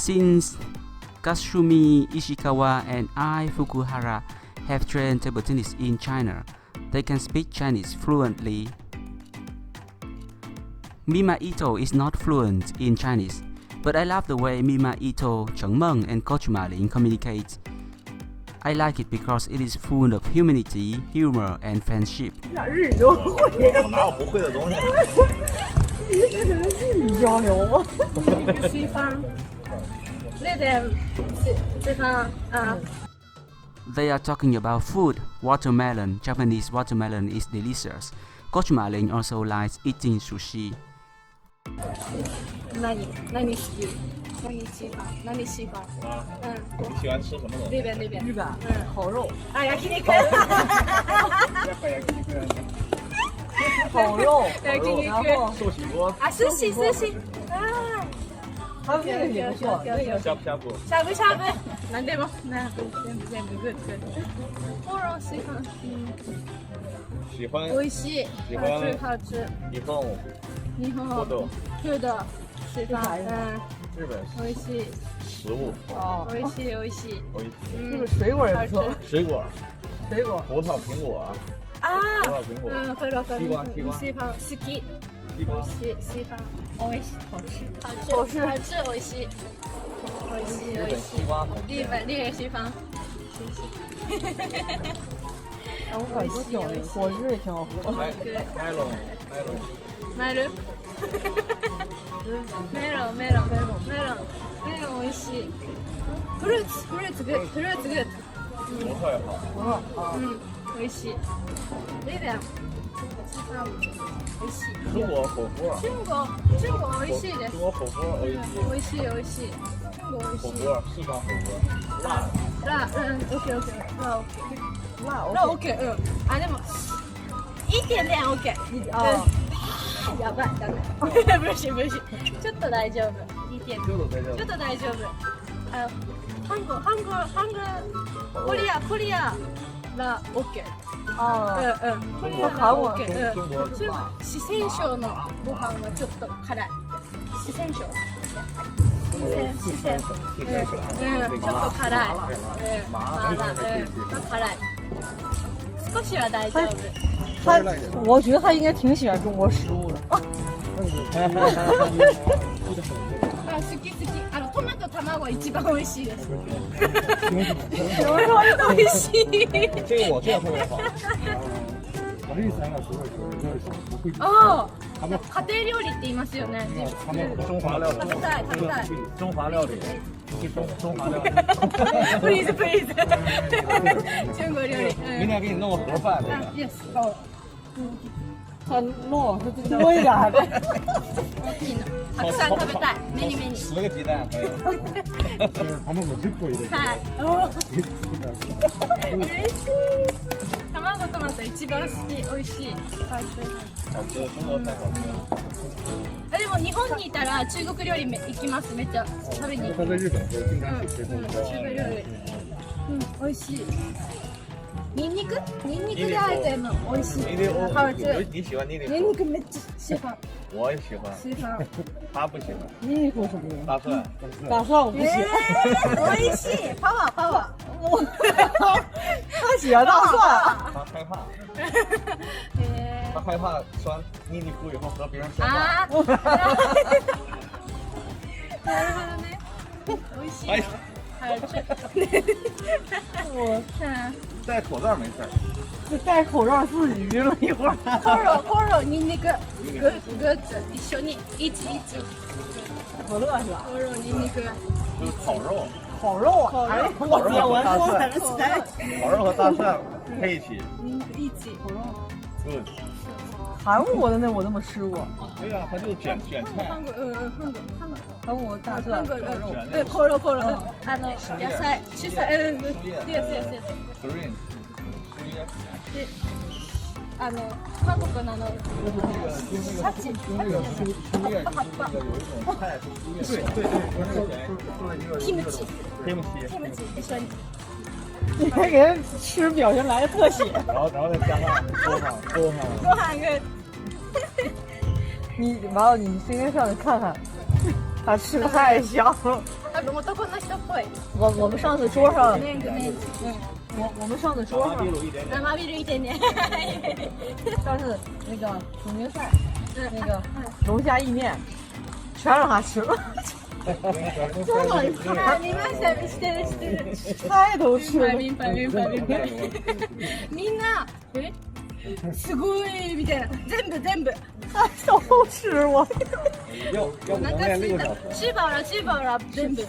Since Kasumi Ishikawa and Ai Fukuhara have trained table tennis in China, they can speak Chinese fluently. Mima Ito is not fluent in Chinese, but I love the way Mima Ito, Cheng Meng, and Coach Ma Ling communicate. I like it because it is full of humanity, humor, and friendship. 日语就会，哪有不会的东西？日语交流吗？西方，那点西方啊。 They are talking about food. Watermelon, Japanese watermelon is delicious. Coach Ma Ling also likes eating sushi. 何好き？何西方？何西方？你喜欢吃什么东西？那边。日本，烤肉，啊，焼肉。烤肉，焼肉，然后寿喜锅。啊，寿司啊。还有那个也不错，那个呷哺呷哺。しゃぶしゃぶ。何でも。全部グッド。フォロー西方。喜欢。美味しい。喜欢。好吃。日本。日本。フード。西方。日本。美味しい。食物。哦，美味しい。这个水果也不错，水果。葡萄、苹果。啊。葡萄、苹果。西瓜。西方好き。西瓜。西方美味しい。好吃。美味しい。日本西瓜。日本西方。我感觉挺果汁也挺好喝。メロン美味しい。フルーツグッド。葡萄也好。美味しい。那边美味しい。中国火锅。中国美味しいです。中国火锅美味しい。中国美味しい。火锅四川火锅。辣。オッケー。辣 OK。あでも1.0 OK。啊，やばい。不行。ちょっと大丈夫。1.0。ちょっと大丈夫。韓国コリアが OK。啊，コリアが OK。中国。四川省のご飯はちょっと辛い。四川省。ちょっと辛い。辛い。少しは大丈夫。我觉得他应该挺喜欢中国食物的。好き。トマト卵一番美味しいです。美味しい。这个我做的特别好。哦。家庭料理って言いますよね。中华料理。食べたい。中华料理。中华料理。Please。中国料理。明天给你弄个盒饭。Yes。他弄多一点。大きいの。たくさん食べたい。メニ10个鸡蛋可以。卵10個入れて。はい。嬉しい。卵トマト一番好き。美味しい。好吃，中国菜好吃。でも日本にいたら中国料理行きます。めっちゃ食べに行く。他在日本会经常去吃中中国料理。美味しい。ニンニクであえてるの美味しい。你喜欢妮妮？ニンニクめっちゃ喜欢。我也喜欢。他不喜欢。妮妮说什么？大蒜。大蒜我不喜欢。美味しい。パワー。他喜欢大蒜。他害怕。他害怕吃完妮妮哭以后和别人说话。なるほどね。美味しい。戴口罩没事。戴口罩自己晕了一会儿。コロニンニクグッズ一緒に1。可乐是吧？コロニンニク。就是烤肉。烤肉啊！哎，我天，我说的是菜。烤肉和大蒜配一起。1。Good。韩国的那我都没吃过。对呀，它就是卷菜。韩国大蒜烤肉。コロ。野菜、主菜、Yes。Green。で、韓国の那个书院，那个有一种菜是书院。对，キムチ一緒に。你还给人吃表情来的特写。然后再加上多ご飯が。你完了，你今天上去看看。他吃的太香了。多分男の人っぽい。我们上次桌上，那个我们上次桌上，生ビール一点点。上次那个楚明赛，那个龙虾意面，全让他吃了。見ましたしてるしてる。菜都吃了。みんなすごいみたいな全部。都吃我。要不能练6个小时。吃饱了全部。